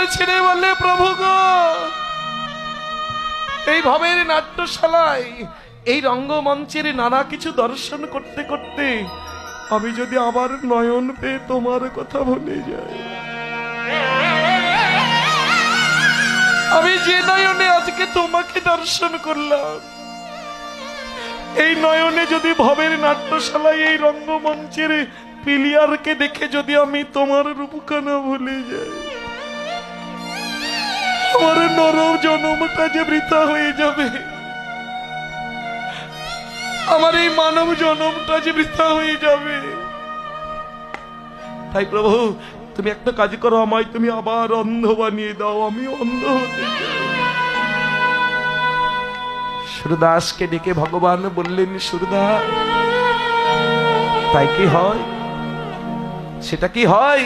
করে ছেড়ে বলে, প্রভু গো, এই ভবের নাট্যশালায় এই রঙ্গমঞ্চের নানা কিছু দর্শন করতে করতে আমি যদি আবার নয়ন পেয়ে তোমার কথা ভুলে যাই, আমি যে নয়নে আজকে তোমাকে দর্শন করলাম, এই নয়নে যদি ভবের নাট্যশালায় এই রঙ্গমঞ্চের প্লেয়ারকে দেখে যদি আমি তোমার রূপখানা ভুলে যাই, আমার নরম জন্মটা যে বৃথা হয়ে যাবে, আমার এই মানব জন্মটা যে বৃথা হয়ে যাবে। তাই প্রভু, তুমি একটা কাজ করো, আমায় তুমি আবার অন্ধ বানিয়ে দাও, আমি অন্ধ হতে চাই। সুরদাসকে ডেকে ভগবান বললেন, সুরদাস, তাই কি হয়? সেটা কি হয়?